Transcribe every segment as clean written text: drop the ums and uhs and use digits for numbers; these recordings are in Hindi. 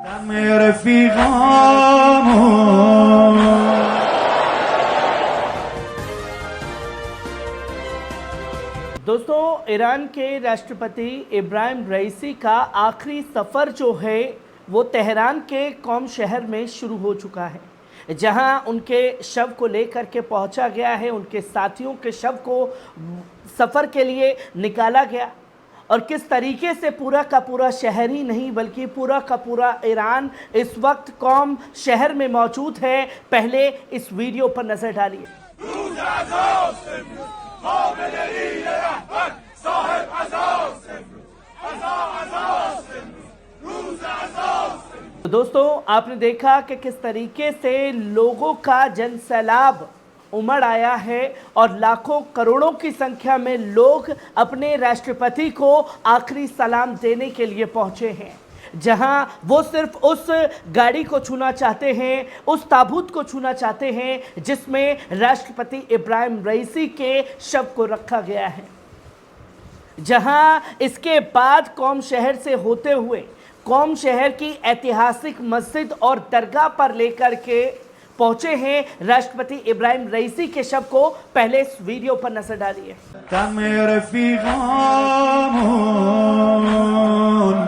दोस्तों, ईरान के राष्ट्रपति इब्राहिम रईसी का आखिरी सफ़र जो है वो तेहरान के कौम शहर में शुरू हो चुका है, जहां उनके शव को लेकर के पहुंचा गया है। उनके साथियों के शव को सफ़र के लिए निकाला गया और किस तरीके से पूरा का पूरा शहर ही नहीं बल्कि पूरा का पूरा ईरान इस वक्त कौम शहर में मौजूद है। पहले इस वीडियो पर नज़र डालिए। दोस्तों, आपने देखा कि किस तरीके से लोगों का जनसैलाब उमड़ आया है और लाखों करोड़ों की संख्या में लोग अपने राष्ट्रपति को आखिरी सलाम देने के लिए पहुंचे हैं, जहां वो सिर्फ उस गाड़ी को छूना चाहते हैं, उस ताबूत को छूना चाहते हैं जिसमें राष्ट्रपति इब्राहिम रईसी के शव को रखा गया है। जहां इसके बाद कौम शहर से होते हुए कौम शहर की ऐतिहासिक मस्जिद और दरगाह पर लेकर के पहुंचे हैं राष्ट्रपति इब्राहिम रईसी के शव को। पहले इस वीडियो पर नजर डालिए।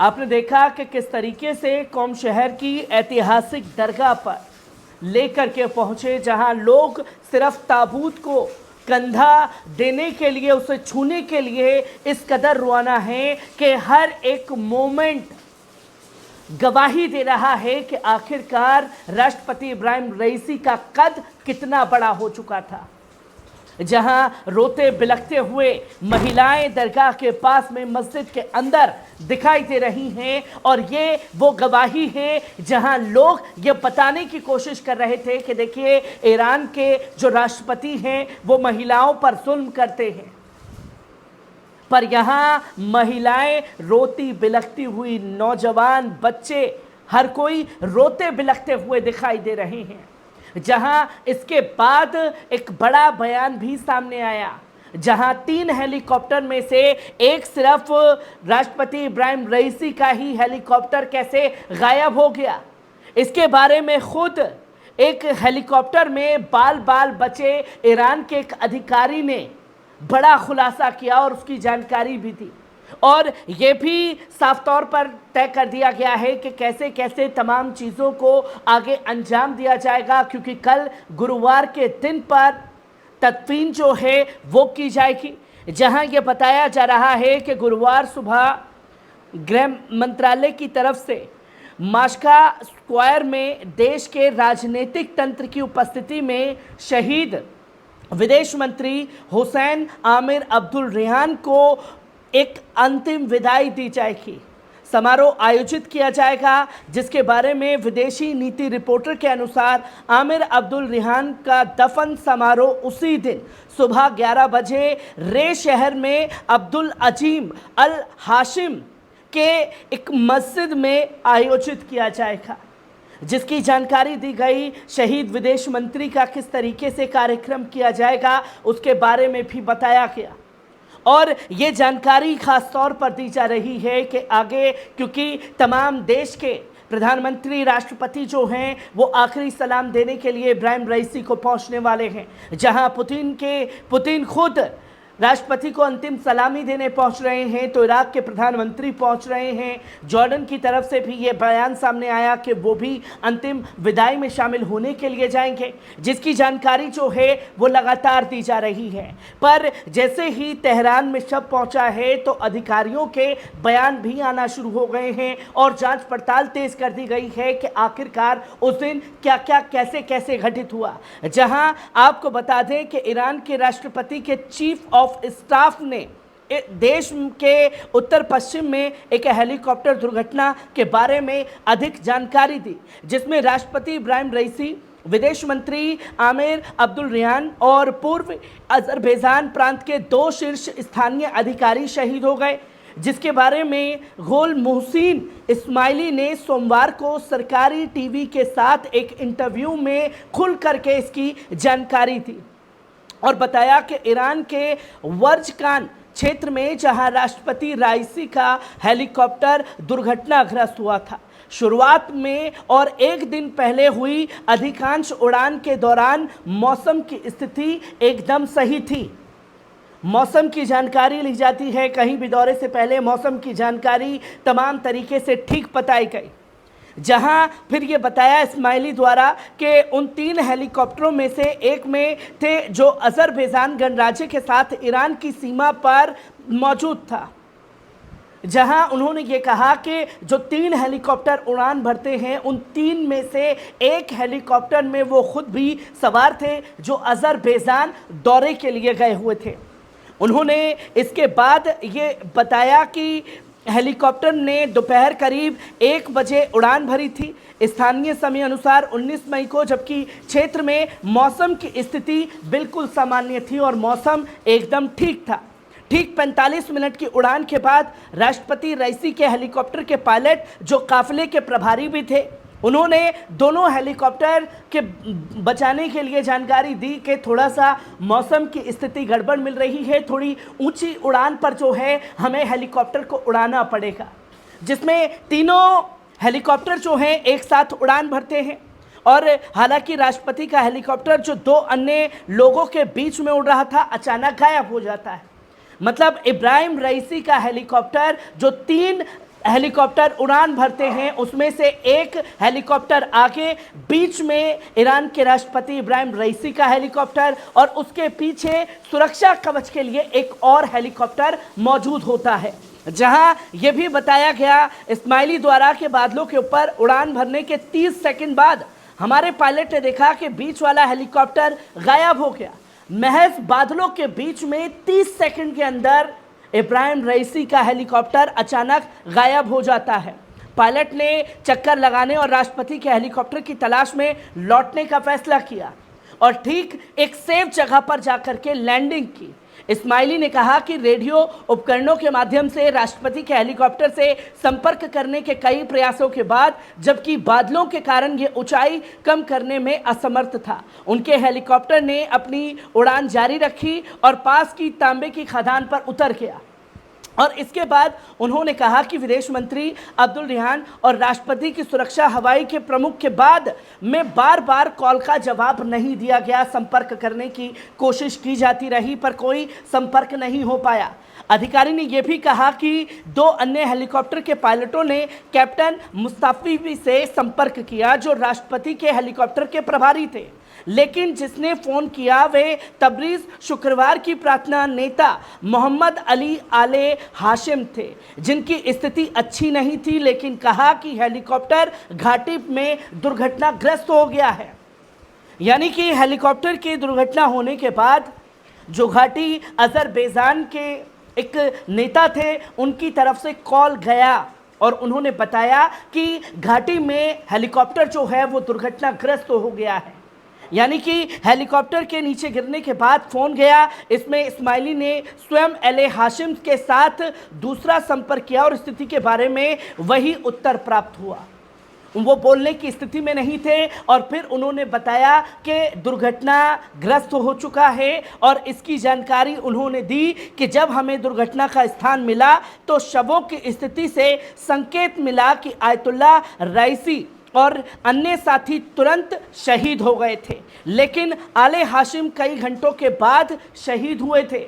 आपने देखा कि किस तरीके से कौम शहर की ऐतिहासिक दरगाह पर लेकर के पहुंचे, जहां लोग सिर्फ ताबूत को कंधा देने के लिए, उसे छूने के लिए इस कदर रुआना है कि हर एक मोमेंट गवाही दे रहा है कि आखिरकार राष्ट्रपति इब्राहिम रईसी का कद कितना बड़ा हो चुका था। जहां रोते बिलखते हुए महिलाएं दरगाह के पास में मस्जिद के अंदर दिखाई दे रही हैं और ये वो गवाही है जहां लोग ये बताने की कोशिश कर रहे थे कि देखिए, ईरान के जो राष्ट्रपति हैं वो महिलाओं पर जुल्म करते हैं, पर यहां महिलाएं रोती बिलखती हुई, नौजवान बच्चे हर कोई रोते बिलखते हुए दिखाई दे रहे हैं। जहां इसके बाद एक बड़ा बयान भी सामने आया, जहां 3 हेलीकॉप्टर में से एक सिर्फ राष्ट्रपति इब्राहिम रईसी का ही हेलीकॉप्टर कैसे गायब हो गया, इसके बारे में खुद एक हेलीकॉप्टर में बाल बाल बचे ईरान के एक अधिकारी ने बड़ा खुलासा किया और उसकी जानकारी भी थी। और ये भी साफ तौर पर तय कर दिया गया है कि कैसे कैसे तमाम चीज़ों को आगे अंजाम दिया जाएगा, क्योंकि कल गुरुवार के दिन पर तदफीन जो है वो की जाएगी। जहां ये बताया जा रहा है कि गुरुवार सुबह गृह मंत्रालय की तरफ से माश्का स्क्वायर में देश के राजनीतिक तंत्र की उपस्थिति में शहीद विदेश मंत्री हुसैन आमिर अब्दुल रेहान को एक अंतिम विदाई दी जाएगी। समारोह आयोजित किया जाएगा, जिसके बारे में विदेशी नीति रिपोर्टर के अनुसार आमिर अब्दुल रेहान का दफन समारोह उसी दिन सुबह 11 बजे रे शहर में अब्दुल अजीम अल हाशिम के एक मस्जिद में आयोजित किया जाएगा। जिसकी जानकारी दी गई, शहीद विदेश मंत्री का किस तरीके से कार्यक्रम किया जाएगा उसके बारे में भी बताया गया। और ये जानकारी खास तौर पर दी जा रही है कि आगे, क्योंकि तमाम देश के प्रधानमंत्री, राष्ट्रपति जो हैं वो आखिरी सलाम देने के लिए इब्राहिम रईसी को पहुंचने वाले हैं। जहां पुतिन खुद राष्ट्रपति को अंतिम सलामी देने पहुंच रहे हैं, तो इराक के प्रधानमंत्री पहुंच रहे हैं। जॉर्डन की तरफ से भी ये बयान सामने आया कि वो भी अंतिम विदाई में शामिल होने के लिए जाएंगे, जिसकी जानकारी जो है वो लगातार दी जा रही है। पर जैसे ही तेहरान में शव पहुंचा है तो अधिकारियों के बयान भी आना शुरू हो गए हैं और जांच पड़ताल तेज कर दी गई है कि आखिरकार उस दिन क्या क्या कैसे कैसे घटित हुआ। जहां आपको बता दें कि ईरान के राष्ट्रपति के चीफ ऑफ स्टाफ ने देश के उत्तर पश्चिम में एक हेलीकॉप्टर दुर्घटना के बारे में अधिक जानकारी दी, जिसमें राष्ट्रपति इब्राहिम रईसी विदेश मंत्री आमिर अब्दुल रियान और पूर्व अजरबैजान प्रांत के 2 शीर्ष स्थानीय अधिकारी शहीद हो गए, जिसके बारे में गुल मोहसिन इस्माइली ने सोमवार को सरकारी टीवी के साथ एक इंटरव्यू में खुल करके इसकी जानकारी दी और बताया कि ईरान के वर्जकान क्षेत्र में जहां राष्ट्रपति राइसी का हेलीकॉप्टर दुर्घटनाग्रस्त हुआ था, शुरुआत में और एक दिन पहले हुई अधिकांश उड़ान के दौरान मौसम की स्थिति एकदम सही थी। मौसम की जानकारी ली जाती है, कहीं भी दौरे से पहले मौसम की जानकारी तमाम तरीके से ठीक बताई गई। जहां फिर ये बताया इस्माइली द्वारा कि उन 3 हेलीकॉप्टरों में से एक में थे जो अजरबैजान गणराज्य के साथ ईरान की सीमा पर मौजूद था, जहां उन्होंने ये कहा कि जो 3 हेलीकॉप्टर उड़ान भरते हैं उन 3 में से एक हेलीकॉप्टर में वो खुद भी सवार थे जो अजरबैजान दौरे के लिए गए हुए थे। उन्होंने इसके बाद ये बताया कि हेलीकॉप्टर ने दोपहर करीब 1 बजे उड़ान भरी थी स्थानीय समय अनुसार 19 मई को, जबकि क्षेत्र में मौसम की स्थिति बिल्कुल सामान्य थी और मौसम एकदम ठीक था। ठीक 45 मिनट की उड़ान के बाद राष्ट्रपति राइसी के हेलीकॉप्टर के पायलट जो काफिले के प्रभारी भी थे, उन्होंने दोनों हेलीकॉप्टर के बचाने के लिए जानकारी दी कि थोड़ा सा मौसम की स्थिति गड़बड़ मिल रही है, थोड़ी ऊंची उड़ान पर जो है हमें हेलीकॉप्टर को उड़ाना पड़ेगा, जिसमें तीनों हेलीकॉप्टर जो हैं एक साथ उड़ान भरते हैं। और हालांकि राष्ट्रपति का हेलीकॉप्टर जो 2 अन्य लोगों के बीच में उड़ रहा था अचानक गायब हो जाता है। मतलब इब्राहिम रईसी का हेलीकॉप्टर जो 3 हेलीकॉप्टर उड़ान भरते हैं उसमें से एक हेलीकॉप्टर आगे, बीच में ईरान के राष्ट्रपति इब्राहिम रईसी का हेलीकॉप्टर और उसके पीछे सुरक्षा कवच के लिए एक और हेलीकॉप्टर मौजूद होता है। जहां यह भी बताया गया इस्माइली द्वारा कि बादलों के ऊपर उड़ान भरने के 30 सेकंड बाद हमारे पायलट ने देखा कि बीच वाला हेलीकॉप्टर गायब हो गया। महज बादलों के बीच में 30 सेकंड के अंदर इब्राहिम रईसी का हेलीकॉप्टर अचानक गायब हो जाता है। पायलट ने चक्कर लगाने और राष्ट्रपति के हेलीकॉप्टर की तलाश में लौटने का फैसला किया और ठीक एक सेफ जगह पर जाकर के लैंडिंग की। इस्माइली ने कहा कि रेडियो उपकरणों के माध्यम से राष्ट्रपति के हेलीकॉप्टर से संपर्क करने के कई प्रयासों के बाद, जबकि बादलों के कारण ये ऊंचाई कम करने में असमर्थ था, उनके हेलीकॉप्टर ने अपनी उड़ान जारी रखी और पास की तांबे की खदान पर उतर गया। और इसके बाद उन्होंने कहा कि विदेश मंत्री अब्दुल रियान और राष्ट्रपति की सुरक्षा हवाई के प्रमुख के बाद में बार बार कॉल का जवाब नहीं दिया गया। संपर्क करने की कोशिश की जाती रही पर कोई संपर्क नहीं हो पाया। अधिकारी ने यह भी कहा कि 2 अन्य हेलीकॉप्टर के पायलटों ने कैप्टन मुस्ताफी से संपर्क किया जो राष्ट्रपति के हेलीकॉप्टर के प्रभारी थे, लेकिन जिसने फ़ोन किया वे तबरीज़ शुक्रवार की प्रार्थना नेता मोहम्मद अली आले हाशिम थे, जिनकी स्थिति अच्छी नहीं थी, लेकिन कहा कि हेलीकॉप्टर घाटी में दुर्घटनाग्रस्त हो गया है। यानी कि हेलीकॉप्टर की दुर्घटना होने के बाद जो घाटी अजरबैजान के एक नेता थे उनकी तरफ से कॉल गया और उन्होंने बताया कि घाटी में हेलीकॉप्टर जो है वो दुर्घटनाग्रस्त हो गया है। यानी कि हेलीकॉप्टर के नीचे गिरने के बाद फ़ोन गया। इसमें इस्माइली ने स्वयं एले हाशिम के साथ दूसरा संपर्क किया और स्थिति के बारे में वही उत्तर प्राप्त हुआ। वो बोलने की स्थिति में नहीं थे और फिर उन्होंने बताया कि दुर्घटनाग्रस्त हो चुका है और इसकी जानकारी उन्होंने दी कि जब हमें दुर्घटना का स्थान मिला तो शवों की स्थिति से संकेत मिला कि आयतुल्ला रईसी और अन्य साथी तुरंत शहीद हो गए थे, लेकिन आले हाशिम कई घंटों के बाद शहीद हुए थे,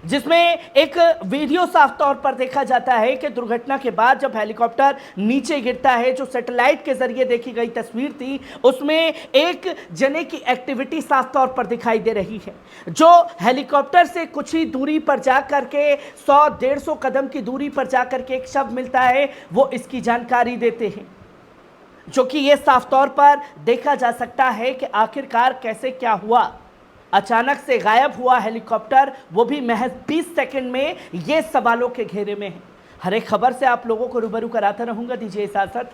जिसमें एक वीडियो साफ तौर पर देखा जाता है कि दुर्घटना के बाद जब हेलीकॉप्टर नीचे गिरता है, जो सैटेलाइट के जरिए देखी गई तस्वीर थी, उसमें एक जने की एक्टिविटी साफ तौर पर दिखाई दे रही है, जो हेलीकॉप्टर से कुछ ही दूरी पर जाकर के 100-150 कदम की दूरी पर जाकर के एक शव मिलता है, वो इसकी जानकारी देते हैं, जो कि ये साफ तौर पर देखा जा सकता है कि आखिरकार कैसे क्या हुआ। अचानक से गायब हुआ हेलीकॉप्टर, वो भी महज 20 सेकंड में, ये सवालों के घेरे में है। हर एक खबर से आप लोगों को रूबरू कराता रहूंगा। दीजिए इजाजत।